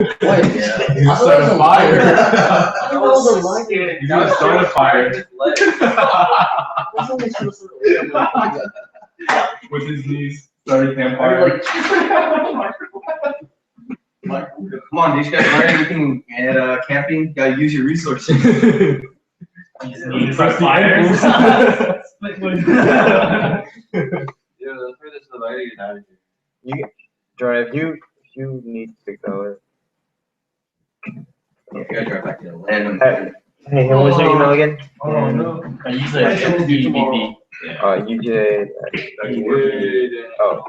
What? Yeah. You started a fire. I don't know the line. You just started a fire. With his knees, started campfire. Come on, these guys learn everything at camping. You gotta use your resources. You press fires. Yeah, let's put this to the light and get out of here. You, Jordan, if you need to pick that way. You gotta drive back to the land. Hey, what's your email again? Oh no. I usually UGA. UGA. Oh.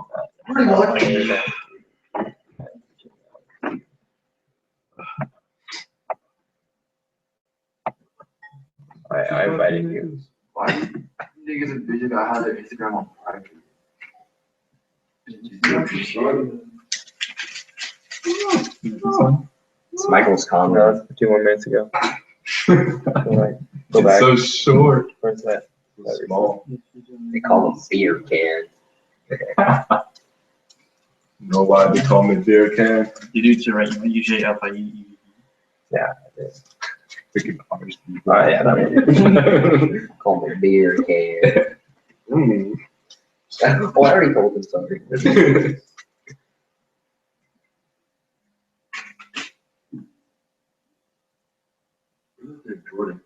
I invited you. Why do you niggas envision I have their Instagram on private? It's Michael's comment. No, that's 2 more minutes ago. Go It's back. so short. Where's that? Small. They call them beer cans. Know why they call me beer can? You do to write UGA. Yeah. Freaking ours. Oh, yeah, that one. Call them beer can. Mm. Oh, I already told him something. Jordan.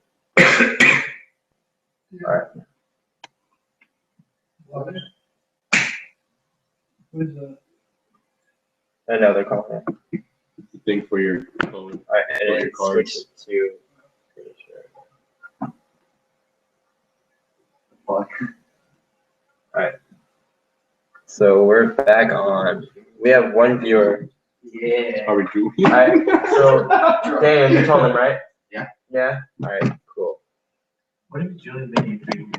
Alright. Another comment. Thing for your phone. Alright, and Your then cards. switch it to. Alright. So we're back on. We have one viewer. Yeah. How we do? Alright, so Dan, you told him, right? Yeah. Yeah? Alright, cool. What if Julie made you drink?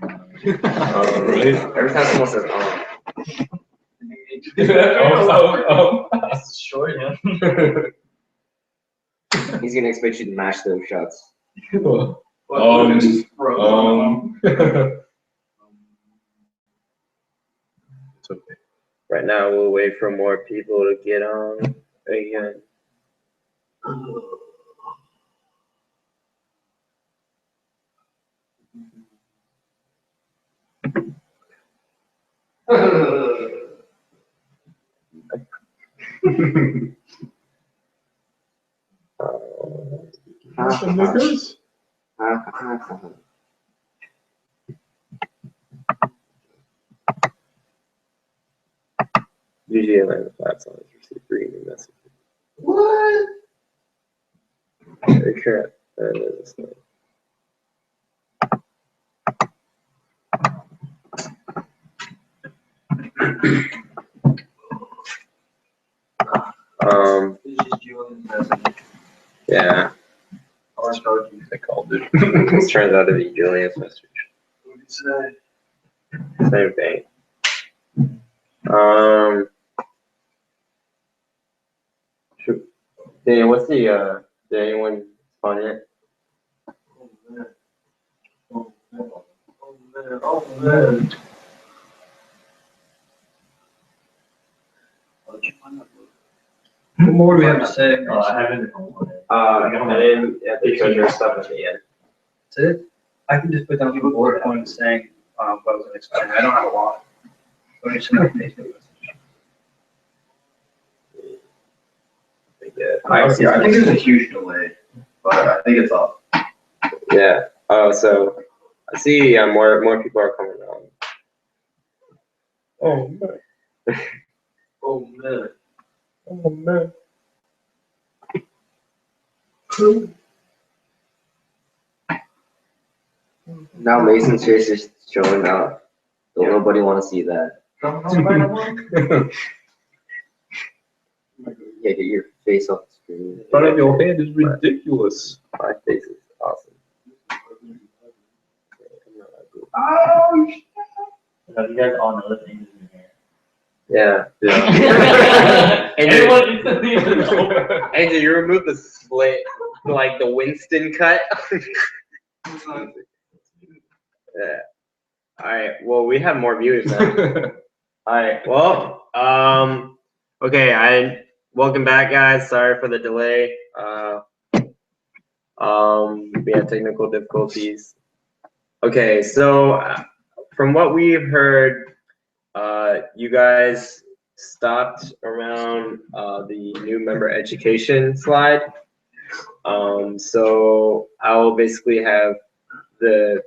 Every time someone says, It's short, yeah. he's gonna expect you to mash those shots. It's okay. Right now, we'll wait for more people to get on again. Usually, Atlanta platforms receive 3 new messages. What? Very correct. That is a slide. Yeah. They called it. This turns out to be Julian's message. What did you say? Same thing. Shoot. Dan, what's the did anyone spawn it? Oh man. Oh man. Oh man. Oh man. What more do we have to say? I haven't. And then because there's stuff at the end. That's it? I can just put down some bullet points saying what I was gonna explain. I don't have a lot. So I just send out a Facebook message. I think there's a huge delay, but I think it's up. Yeah. Oh, so I see more people are coming on. Oh man. Oh man. Oh man. Now Mason's face is showing up. Don't nobody want to see that. Yeah, get your face off the screen. Front of your hand is ridiculous. My face is awesome. Oh, Have you guys all know the things in here? Yeah. Yeah. And Everyone instantly knows. Hey, did you remove the split, like the Winston cut? Yeah. All right. Well, we have more viewers now. All right. Well, okay. welcome back, guys. Sorry for the delay. We had technical difficulties. Okay, so from what we've heard, you guys stopped around the new member education slide. So I'll basically have the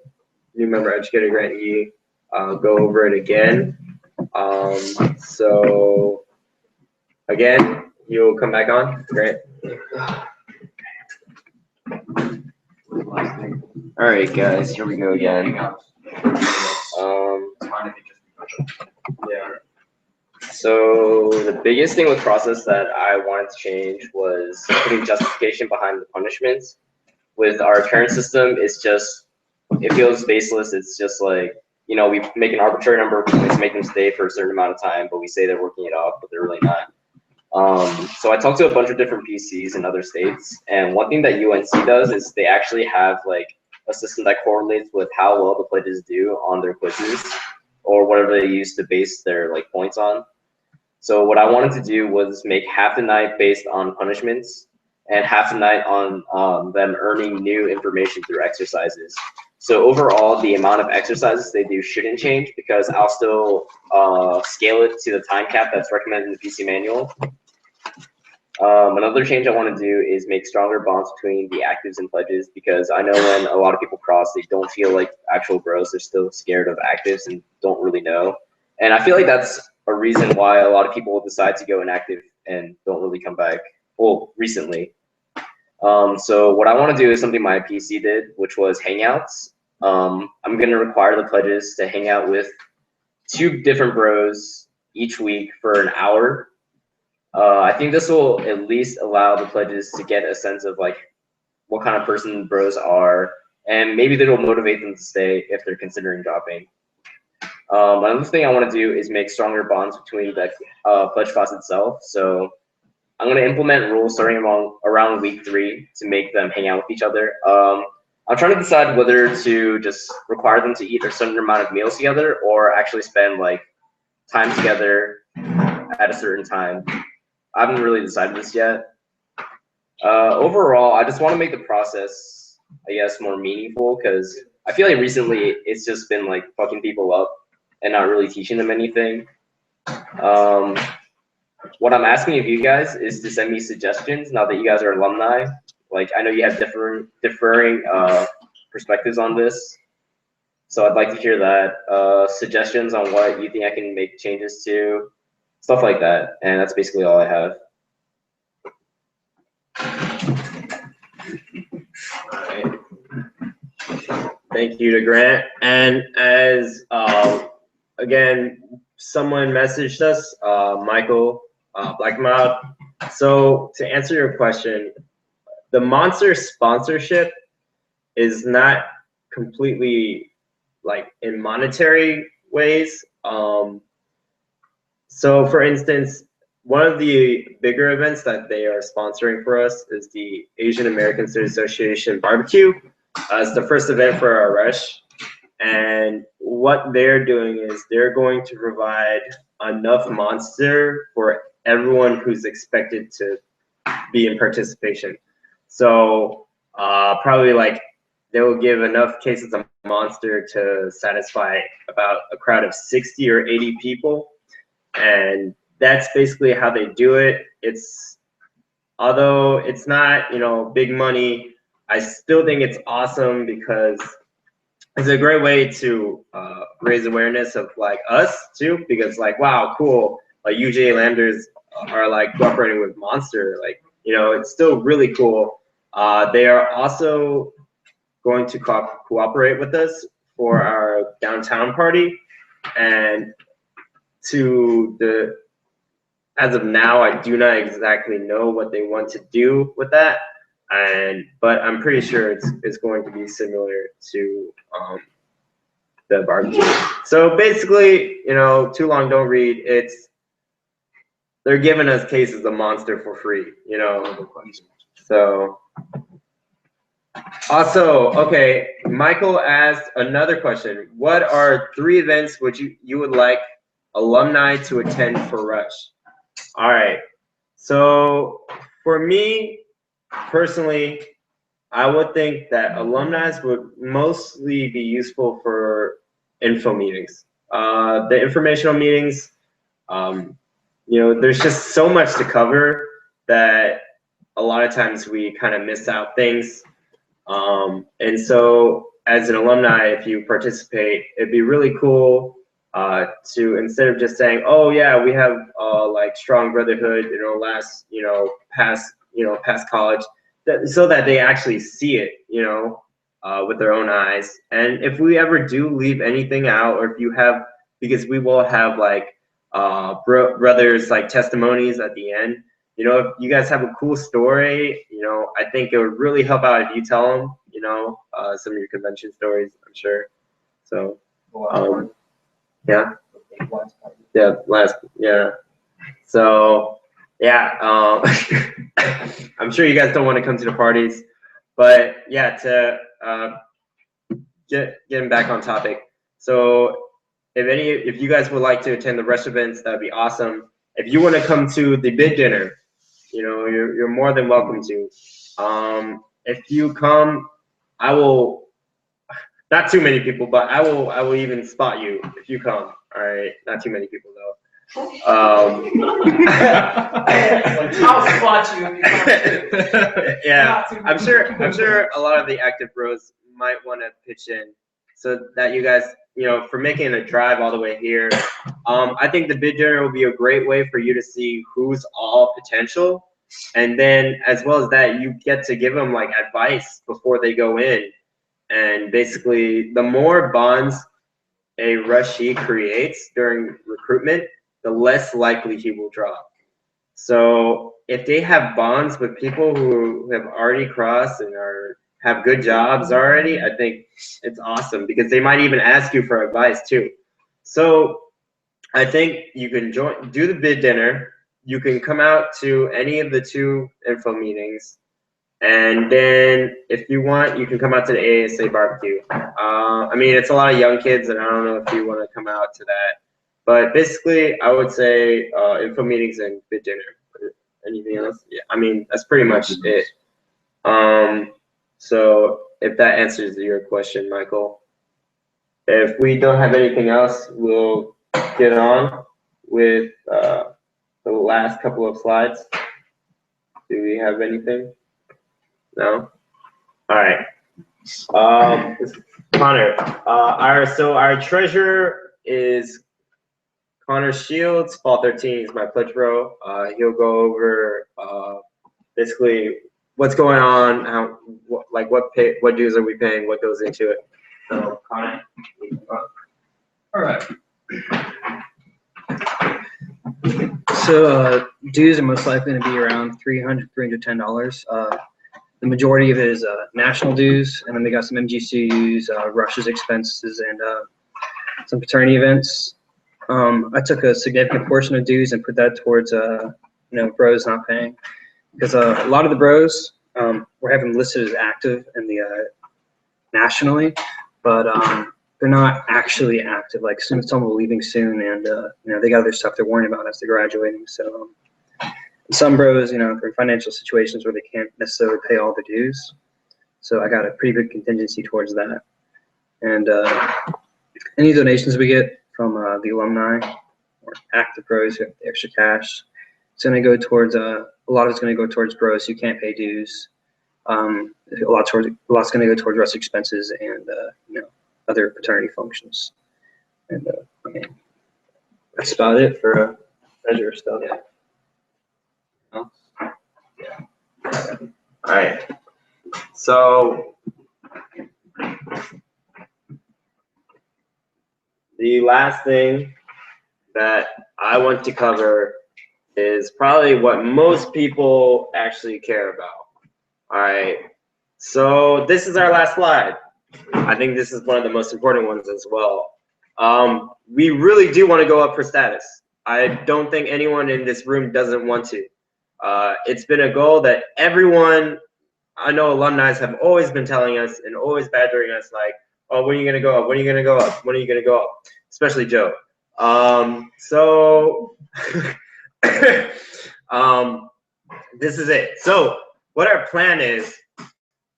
new member educator grantee go over it again. So again, you'll come back on, Grant. All right, guys, here we go again. Yeah. So the biggest thing with process that I wanted to change was putting justification behind the punishments. With our current system, it's just, it feels baseless. It's just like, you know, we make an arbitrary number of points, make them stay for a certain amount of time, but we say they're working it off, but they're really not. So I talked to a bunch of different PCs in other states, and one thing that UNC does is they actually have like a system that correlates with how well the pledges do on their quizzes or whatever they use to base their like points on. So what I wanted to do was make half the night based on punishments and half the night on them earning new information through exercises. So overall, the amount of exercises they do shouldn't change because I'll still scale it to the time cap that's recommended in the PC manual. Another change I want to do is make stronger bonds between the actives and pledges, because I know when a lot of people cross, they don't feel like actual bros. They're still scared of actives and don't really know. And I feel like that's a reason why a lot of people decide to go inactive and don't really come back. Well, recently. So what I want to do is something my PC did, which was Hangouts. I'm going to require the pledges to hang out with 2 different bros each week for an hour. I think this will at least allow the pledges to get a sense of like what kind of person bros are, and maybe that'll motivate them to stay if they're considering dropping. Another thing I want to do is make stronger bonds between the pledge class itself. So I'm going to implement rules starting around week 3 to make them hang out with each other. I'm trying to decide whether to just require them to eat a certain amount of meals together or actually spend like time together at a certain time. I haven't really decided this yet. Overall, I just want to make the process, I guess, more meaningful, because I feel like recently it's just been like fucking people up and not really teaching them anything. What I'm asking of you guys is to send me suggestions now that you guys are alumni. Like, I know you have differing perspectives on this, so I'd like to hear that. Suggestions on what you think I can make changes to, stuff like that. And that's basically all I have. All right. Thank you to Grant. And as again, someone messaged us, Michael Blackmouth. So to answer your question, the Monster sponsorship is not completely like in monetary ways. So for instance, one of the bigger events that they are sponsoring for us is the Asian American Studies Association barbecue. It's the first event for our rush. And what they're doing is they're going to provide enough Monster for everyone who's expected to be in participation. So probably like they will give enough cases of Monster to satisfy about a crowd of 60 or 80 people. And that's basically how they do it. Although it's not, you know, big money, I still think it's awesome because it's a great way to raise awareness of like us too, because like, wow, cool, like UGA Landers are like cooperating with Monster, like, you know, it's still really cool. They are also going to cooperate with us for our downtown party, and as of now, I do not exactly know what they want to do with that, but I'm pretty sure it's going to be similar to the barbecue. So basically, you know, too long don't read. They're giving us cases of Monster for free, you know. So also, okay, Michael asked another question. What are 3 events you would like alumni to attend for Rush? All right. So for me personally, I would think that alumni would mostly be useful for info meetings. The informational meetings, there's just so much to cover that a lot of times we kind of miss out things. And so as an alumni, if you participate, it'd be really cool to, instead of just saying, oh yeah, we have like strong brotherhood, past college, so that they actually see it, with their own eyes. And if we ever do leave anything out, or if you have, because we will have like brothers like testimonies at the end. If you guys have a cool story, I think it would really help out if you tell them, some of your convention stories, I'm sure. So, yeah. So, yeah, I'm sure you guys don't want to come to the parties, but yeah, to getting back on topic. So, if you guys would like to attend the rush events, that'd be awesome. If you want to come to the bid dinner, you're more than welcome to. If you come, I will. Not too many people, but I will even spot you if you come. All right, not too many people though. I'll spot you if you come. Yeah, I'm sure a lot of the active bros might want to pitch in, so that you guys, for making a drive all the way here. I think the bid dinner will be a great way for you to see who's all potential, and then as well as that, you get to give them like advice before they go in. And basically, the more bonds a rushie creates during recruitment, the less likely he will drop. So if they have bonds with people who have already crossed and have good jobs already, I think it's awesome, because they might even ask you for advice too. So I think you can do the bid dinner. You can come out to any of the 2 info meetings. And then if you want, you can come out to the ASA barbecue. I mean, it's a lot of young kids, and I don't know if you want to come out to that. But basically, I would say info meetings and bid dinner. Anything else? Yeah, I mean, that's pretty much it. So if that answers your question, Michael. If we don't have anything else, we'll get on with the last couple of slides. Do we have anything? No? All right. Connor, our treasurer is Connor Shields. Fall 13 is my pledge bro. He'll go over basically what's going on, what dues are we paying, what goes into it. So Connor. All right. So dues are most likely going to be around $300, $310. The majority of it is national dues, and then they got some MGC dues, Rush's expenses, and some fraternity events. I took a significant portion of dues and put that towards bros not paying, because a lot of the bros we're having listed as active in the nationally, but they're not actually active. Like some are leaving soon, and they got other stuff they're worrying about as they're graduating. So some bros, they're in financial situations where they can't necessarily pay all the dues. So I got a pretty good contingency towards that. And any donations we get from the alumni or active bros who have the extra cash, it's going to go towards a lot of it's going to go towards bros who can't pay dues. A lot's going to go towards Russ expenses and other fraternity functions. And I mean, that's about it for treasurer stuff. Yeah. All right. So the last thing that I want to cover is probably what most people actually care about. All right. So this is our last slide. I think this is one of the most important ones as well. We really do want to go up for status. I don't think anyone in this room doesn't want to. It's been a goal that everyone, I know alumni have always been telling us and always badgering us like, oh, when are you going to go up? When are you going to go up? When are you going to go up? Especially Joe. this is it. So what our plan is,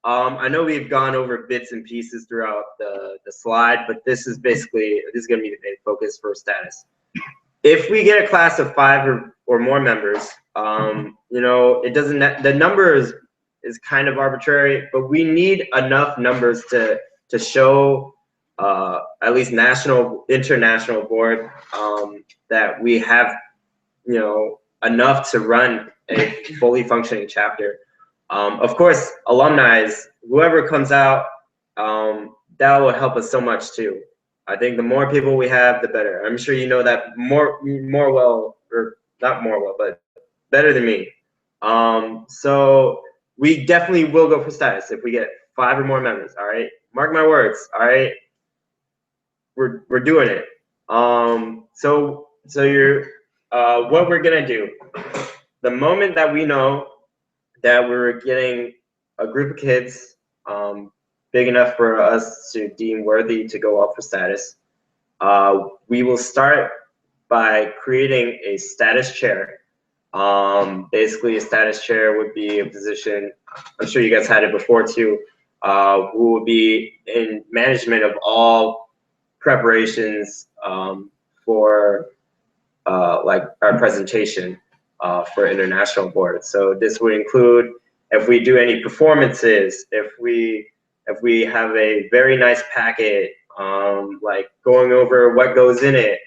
I know we've gone over bits and pieces throughout the slide, but this is going to be the main focus for status. If we get a class of 5 or more members, it doesn't, the number is kind of arbitrary, but we need enough numbers to show at least international board that we have, enough to run a fully functioning chapter. Of course, alumni, whoever comes out, that will help us so much too. I think the more people we have, the better. I'm sure you know that more well, or not more well, but better than me. So we definitely will go for status if we get 5 or more members. All right, mark my words. All right, we're doing it. So you're what we're gonna do. The moment that we know that we're getting a group of kids big enough for us to deem worthy to go up for status, we will start by creating a status chair. Basically, a status chair would be a position, I'm sure you guys had it before too, who will be in management of all preparations for like our presentation for international board. So this would include if we do any performances, if we have a very nice packet, like going over what goes in it,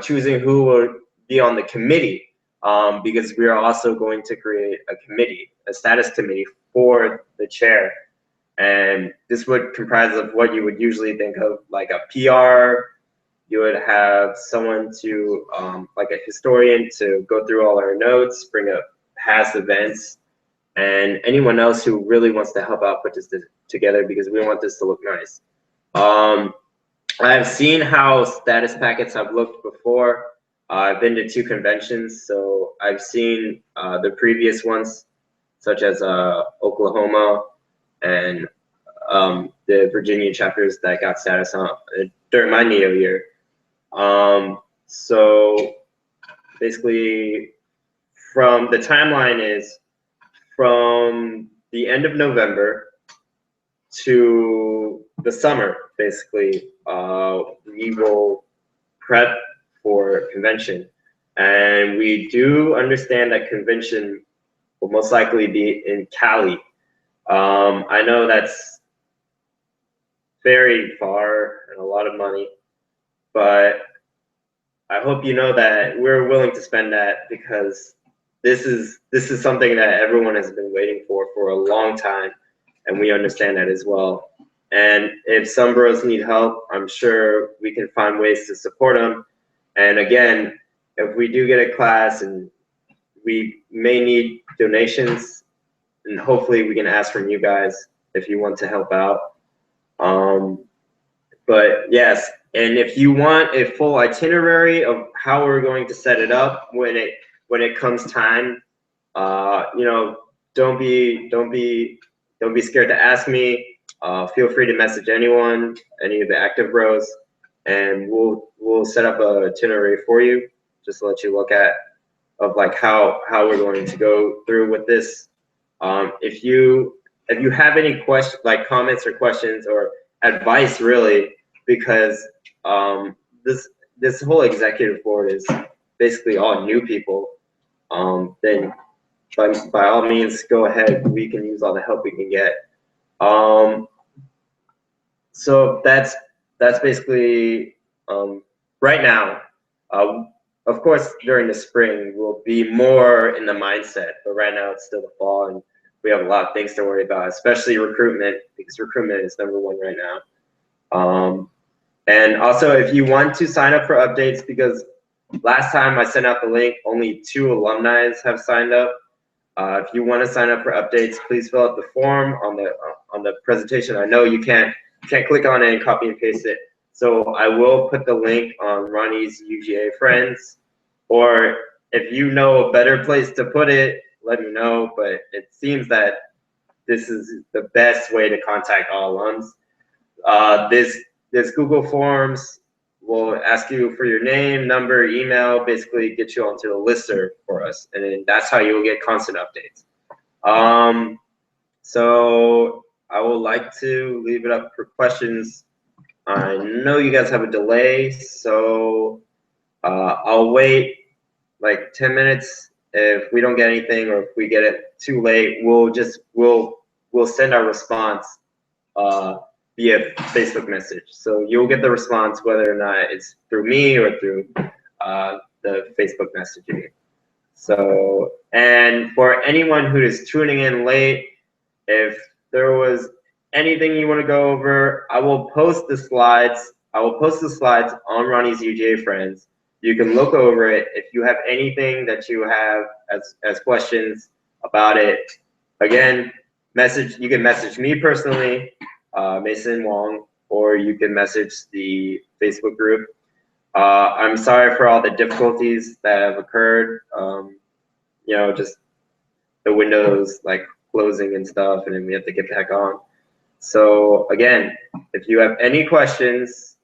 choosing who will be on the committee, because we are also going to create a committee, a status committee for the chair. And this would comprise of what you would usually think of, like a PR. You would have someone to, like a historian, to go through all our notes, bring up past events, and anyone else who really wants to help out put this together, because we want this to look nice. I've seen how status packets have looked before. I've been to 2 conventions, so I've seen the previous ones, such as Oklahoma and the Virginia chapters that got status on during my NEO year. So basically, from the timeline is from the end of November to the summer. Basically, we will prep for convention, and we do understand that convention will most likely be in Cali. I know that's very far and a lot of money, but I hope you know that we're willing to spend that, because this is something that everyone has been waiting for a long time, and we understand that as well. And if some bros need help, I'm sure we can find ways to support them. And again, if we do get a class and we may need donations, and hopefully we can ask from you guys if you want to help out. But yes, and if you want a full itinerary of how we're going to set it up when it comes time, don't be scared to ask me. Feel free to message anyone, any of the active bros, and we'll set up a itinerary for you, just to let you look at of like how we're going to go through with this. If you have any questions, like comments or questions or advice, really, because this whole executive board is basically all new people, then by all means, go ahead. We can use all the help we can get. So that's basically right now. Of course, during the spring, we'll be more in the mindset, but right now it's still the fall, and we have a lot of things to worry about, especially recruitment, because recruitment is #1 right now. And also, if you want to sign up for updates, because last time I sent out the link, only 2 alumni have signed up. If you want to sign up for updates, please fill out the form on the presentation. I know you can't click on it and copy and paste it. So I will put the link on Ronnie's UGA friends, or if you know a better place to put it, let me know. But it seems that this is the best way to contact all alums. This Google Forms, we'll ask you for your name, number, email, basically get you onto the listserv for us, and then that's how you will get constant updates. So I would like to leave it up for questions. I know you guys have a delay, so I'll wait like 10 minutes. If we don't get anything, or if we get it too late, we'll send our response via Facebook message. So you'll get the response whether or not it's through me or through the Facebook messaging. So, and for anyone who is tuning in late, if there was anything you want to go over, I will post the slides. I will post the slides on Ronnie's UGA Friends. You can look over it. If you have anything that you have as questions about it, again, you can message me personally, Mason Wong, or you can message the Facebook group. I'm sorry for all the difficulties that have occurred. You know, just the windows like closing and stuff, and then we have to get back on. So again, if you have any questions,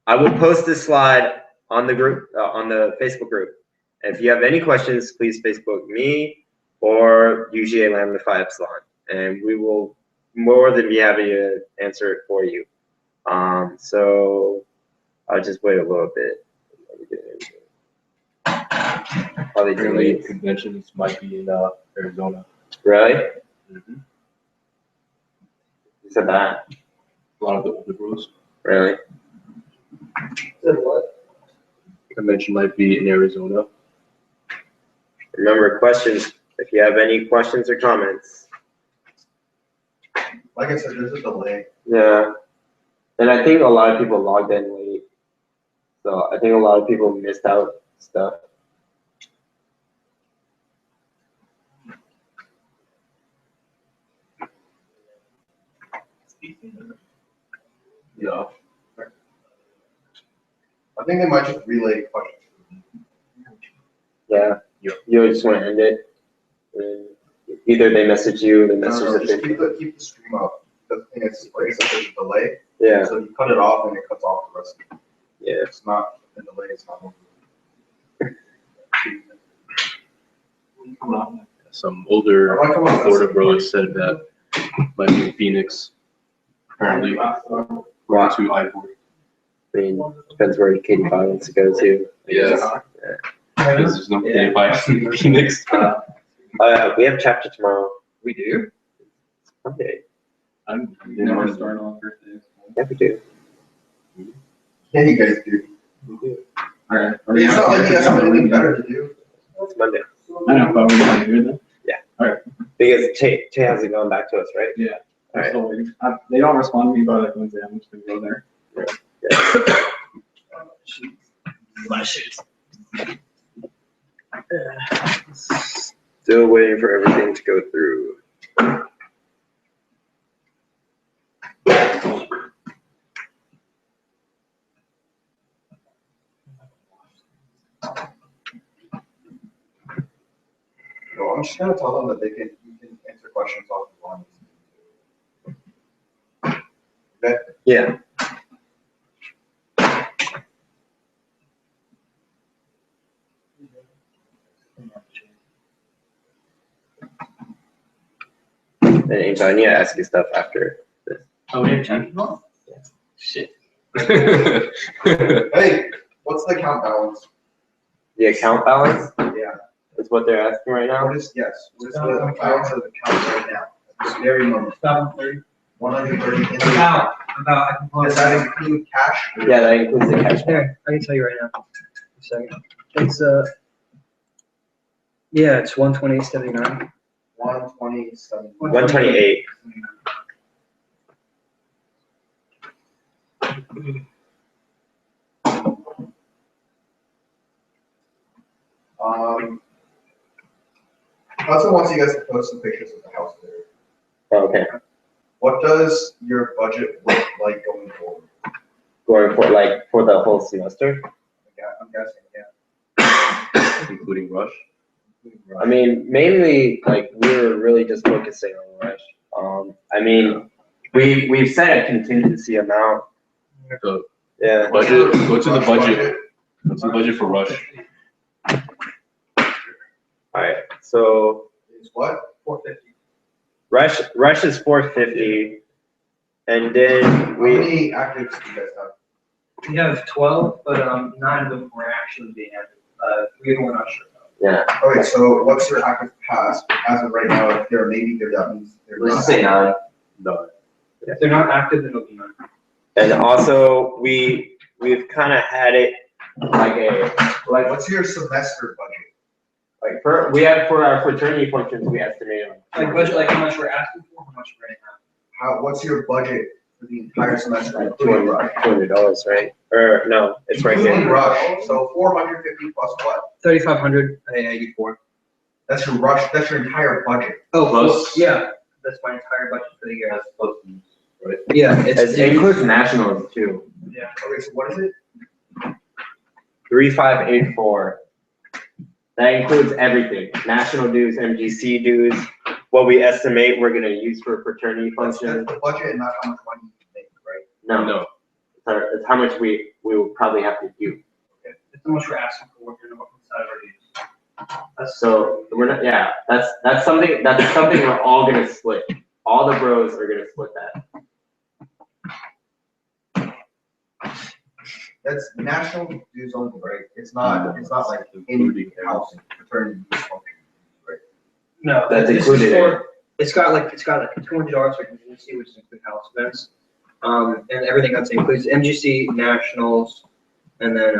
I will post this slide on the group, on the Facebook group. If you have any questions, please Facebook me or UGA Lambda Phi Epsilon, and we will more than be happy to answer it for you. So I'll just wait a little bit. Apparently, conventions might be in Arizona. Really? Mm-hmm. You said that? A lot of the older bros. Really? Convention might be in Arizona. Remember, questions. If you have any questions or comments. Like I said, there's a delay. Yeah. And I think a lot of people logged in late. So I think a lot of people missed out stuff. Yeah. I think they might just relay questions. Yeah. Yep. You just want to end it. And either they message you, they message No, the just Facebook. keep the stream up. The thing is, like I said, there's a delay. Yeah. So you cut it off and it cuts off the rest of it. Yeah. It's not a delay, it's not over. Some older I like how Florida bros said that might be in Phoenix. Apparently, going to Ivor. I mean, depends where Katie Pie wants to go to. Yeah. Because there's no in Phoenix. We have chapter tomorrow. We do? Okay. I'm never starting on birthdays. Yeah, we do. Yeah, you guys do. Alright. It's not like you guys have anything better to do. It's Monday. I know, but we're not here then. Because Che hasn't gone back to us, right? Yeah. All right. Still waiting. They don't respond to me by like Wednesday. I'm just gonna go there. My shoes. Still waiting for everything to go through. No, I'm just gonna tell them that you can answer questions off the line. Okay? Yeah. And Angel, I need to ask you stuff after this. Oh, we have time? Yeah. Shit. Hey, what's the account balance? The account balance Yeah. is what they're asking right now. What is the balance of the account right now? At this very moment. 130. About, I can pull Does it that out. include cash? Yeah, that includes the cash. There, I can tell you right now. A second. It's yeah, it's 128.79. 127. 128. Hudson wants you guys to post some pictures of the house there. Okay. What does your budget look like going forward? Going for like for the whole semester. Yeah, I'm guessing, yeah. Including Rush. I mean, mainly like we're really just focusing on Rush. I mean, we've set a contingency amount. So Yeah. Budget, go to the budget. What's the budget for Rush? Alright, so Is what? 450. Rush is 450. And then How we, many actives do you guys have? We have 12, but 9 of them were actually being active. 3 of them we're not sure about. yeah, Okay, so what's your active pass as of right now? If they're maybe there, that means they're Let's not. just say 9. No. If they're not active, then it'll be 9. and also we've kind of had it Like, what's your semester budget? we have for our fraternity functions we estimate on. Like budget, like how much we're asking for, how much we're gonna What's your budget for the entire semester? Like including Rush? $200, right? Or no, it's right Including here. Rush, so 450 plus what? 3,500 at 84. That's your Rush, that's your entire budget. Oh, Plus- yeah, that's my entire budget for the year. That's close to, right? Yeah, it's It includes nationals too. yeah. Okay, so what is it? 3584. That includes everything: national dues, MGC dues, what we estimate we're gonna use for fraternity That's functions. the budget and not how much money you make, right? No, No. it's how much we will probably have to do. It's how much we're asking for what we're gonna inside of our dues. So we're not. Yeah, that's something we're all gonna split. All the bros are gonna split that. That's national dues only, right? It's not like any housing, fraternity dues function, right? No, That's this is included in for- It's got like $200 for contingency, which is include house events, and everything else includes MGC, nationals, and then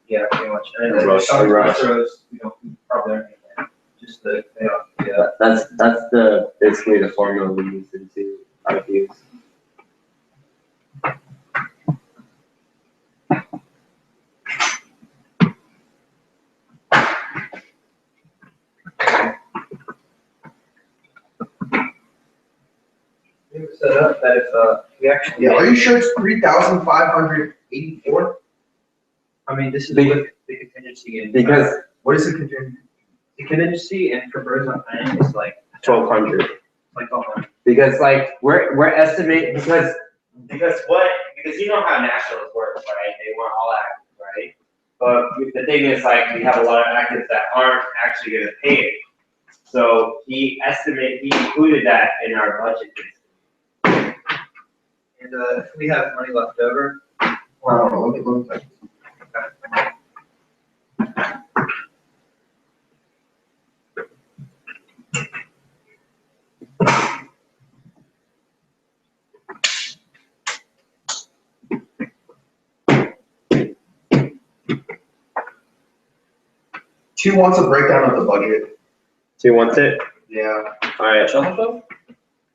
yeah, pretty much. And then Rush. some Rush. throws, you know, probably aren't in there. Just the yeah. That's the basically the formula we use into our views. We have set up that if we actually, Yeah, are you sure it's 3,584? I mean, this is Be- with the contingency in. Because What is the contingency? The contingency and for birds on planning is like 1200. like all on. Because like we're estimating because you know how nationals work, right? They want all active, right? But the thing is like we have a lot of actives that aren't actually gonna pay it. So he included that in our budget. And if we have money left over, Let me check. Two wants a breakdown of the budget. So he wants it? Yeah. Alright. no,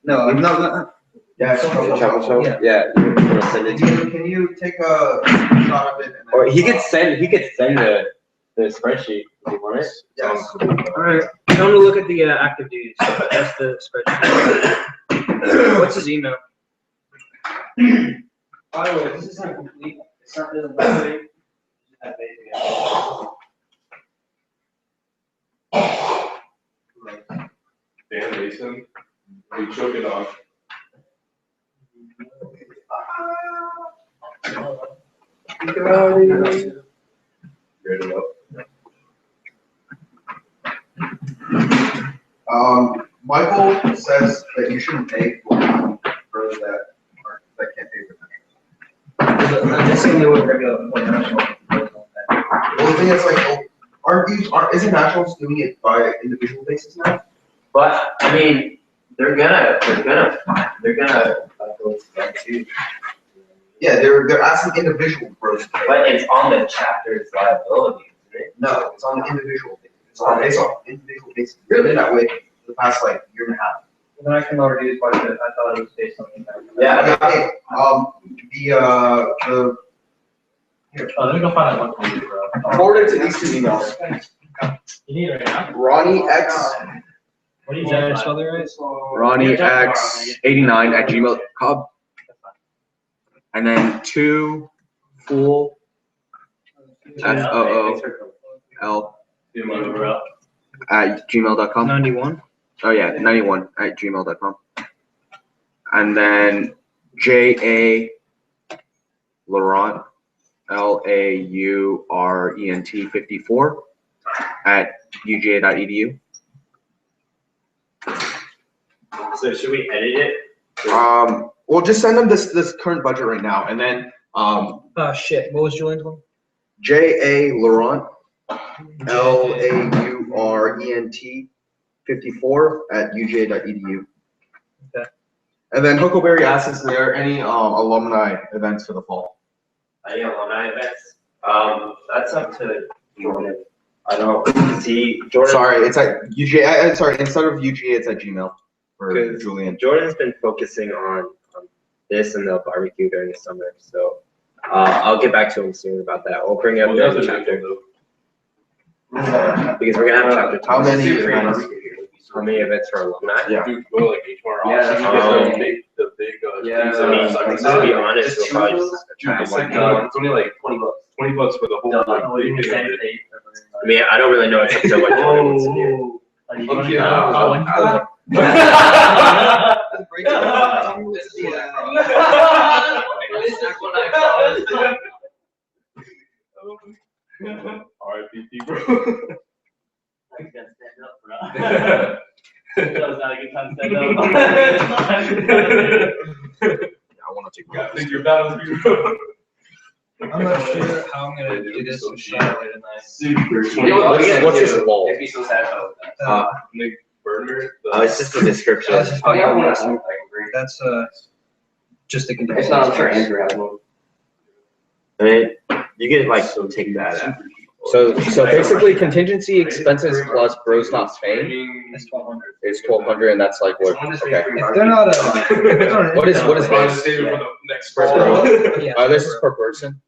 no. Yeah, it's Chocolate show? Yeah. Yeah, you wanna send it to me? Can you take a shot of it? And then, Or he could send the spreadsheet if you want it. Yes. All right, I'm gonna look at the active duties. That's the spreadsheet. What's his email? By the way, this isn't complete. It's not really complete. Dan Mason, we choke it off. Ready up. Michael says that you shouldn't pay for birds that can't pay for that. That's the only way we're gonna be able to play national. Well, the thing is, like, isn't nationals doing it by individual basis now? But I mean, they're gonna go to them too. Yeah, they're asking individual birds to pay. But it's on the chapter's liability, isn't it? No, it's on the individual basis. It's on individual basis. Really that way for the past like year and a half. When I came over to this budget, I thought it was based on income. Yeah. Okay, the Oh, let me go find out what to do, bro. forward it to these two emails. You need it right now? Ronnie X, What do you Did I need? spell that right? Ronnie X89 at gmail.com. And then 2 fool FOOL at gmail.com. 91. Oh yeah, 91 at gmail.com. And then JA Laurent LAURENT54 at UGA.edu. So should we edit it? We'll just send them this current budget right now, and then Shit, what was Julian's one? JA Laurent LAURENT 54 at UGA.edu. Okay. And then Huckleberry asks, is there any alumni events for the fall? Any alumni events? That's up to Jordan. I don't see Jordan. Sorry, it's at UGA. Sorry, instead of UGA, it's at Gmail for Because Julian. Jordan's been focusing on this and the barbecue during the summer, so I'll get back to him soon about that. We'll bring it up during the chapter because we're gonna have chapter. How many events? events? How many events for alumni? Yeah. Dude, go like each one. Yeah, The big Yeah, things I mean, that are to be honest, we'll probably just try Dude, it's one like, thing. it's only like $20 for the whole like, big thing of it. I mean, I don't really know what what Jordan wants to do. Look, yeah. R.I.P. bro. I gotta stand up, bro. That was not a good time to stand up. I want to take I think you're battling me, bro. I'm not sure how I'm gonna do this in Charlotte tonight. Super. What's this law? It'd be so sad about that. Nick Burner. Oh, it's just the description. That's just that's just the condition. It's not, I'm sure Andrew has one. I mean, you can like take that out. So basically, contingency expenses plus bros not paying That's 1,200. is 1,200, and that's like what? Okay. If they're not a. What is I'll this? save it for the next Per fall. bro? Yeah. This is per person.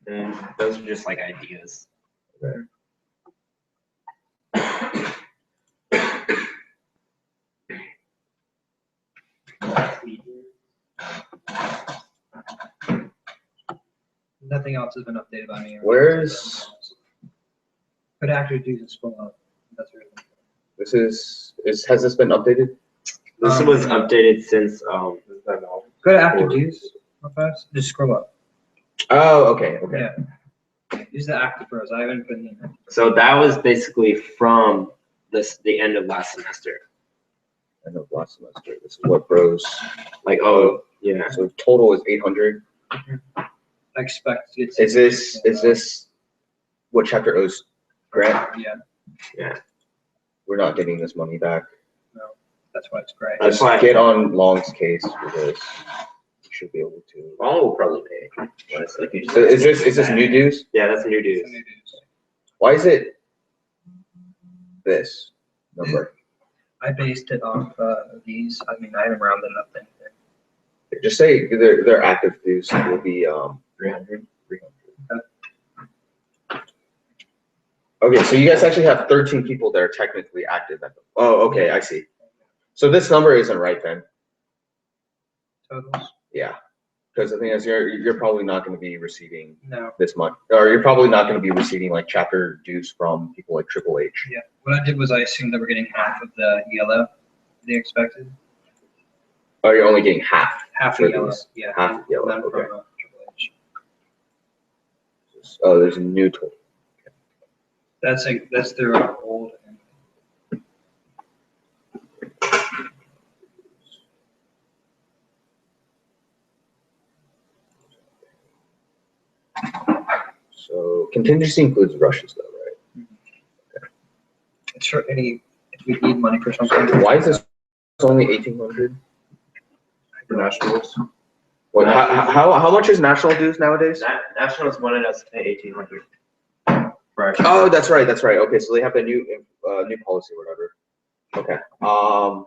And those are just like ideas. Nothing else has been updated by me. Where's But actor dues and scroll up. That's really. this has this been updated? This was updated since Go to active dues. Real fast. Just scroll up. Oh, okay. Yeah. Use the active pros. I haven't put in. so that was basically from the end of last semester. I know last semester. This is what bros. Like, oh yeah. So total is 800. I expect to get. Is this what chapter O's grant? Yeah. We're not getting this money back. That's why it's great. That's why Get on Long's case for this. You should be able to. Long will probably pay. Honestly. So is this new dues? Yeah, that's new dues. Why is it this number? I based it off these. I mean, I haven't rounded up anything. Just say their active dues will be 300. Okay, so you guys actually have 13 people that are technically active at the. Oh, okay, I see. So this number isn't right then. Totals? Yeah, because the thing is, you're probably not going to be receiving No. this much, or you're probably not going to be receiving like chapter dues from people like Triple H. Yeah. What I did was I assumed that we're getting half of the yellow they expected. Oh, you're only getting half. Half For the yellow. these. Yeah. Half the yellow, None from okay. Triple H. Oh, there's a new total. That's their old. So contingency includes rushes, though, right? It's for any if we need money for something. Why is this only 1,800 for nationals? What? How much is national dues nowadays? Nationals wanted us to pay 1,800. Oh, that's right. Okay, so they have the new policy, or whatever. Okay. Are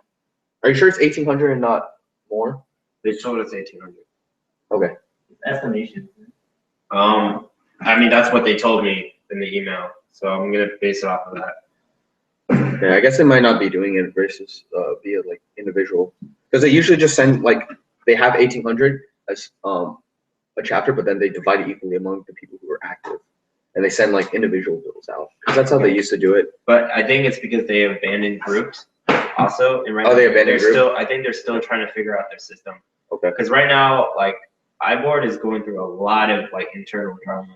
you sure it's 1,800 and not more? They told us 1,800. Okay. Estimation. I mean that's what they told me in the email, so I'm gonna base it off of that. Okay, I guess they might not be doing it versus via like individual, because they usually just send like they have 1,800 as a chapter, but then they divide it equally among the people who are active, and they send like individual bills out. 'Cause that's how they used to do it. But I think it's because they abandoned groups also. And right Oh, now they abandoned they're groups? still, I think they're still trying to figure out their system. Okay. Because right now, like, iBoard is going through a lot of like internal drama.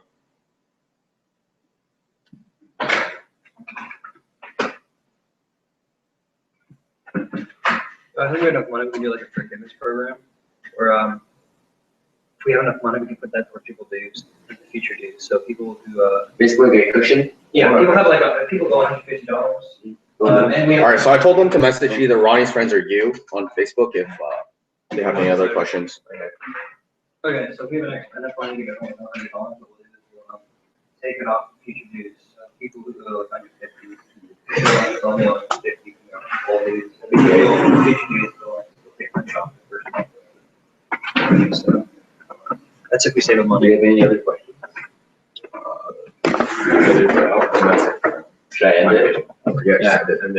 I think we have enough money, we can do like a forgiveness program, or if we have enough money, we can put that towards people dues, like the future dues, so people who, Basically, like a cushion. yeah, people have like, people go $150. And we. All right, so I told them to message either Ronnie's friends or you on Facebook if they have any other questions. Okay, so if we have enough money to get $100, what we'll do is we'll take it off future dues, so people who go like 150, only 150, all dues. If we go future dues, we'll take that off the first month. So, that's if we save the Do money. you have any other questions? Should I end it? Yes. And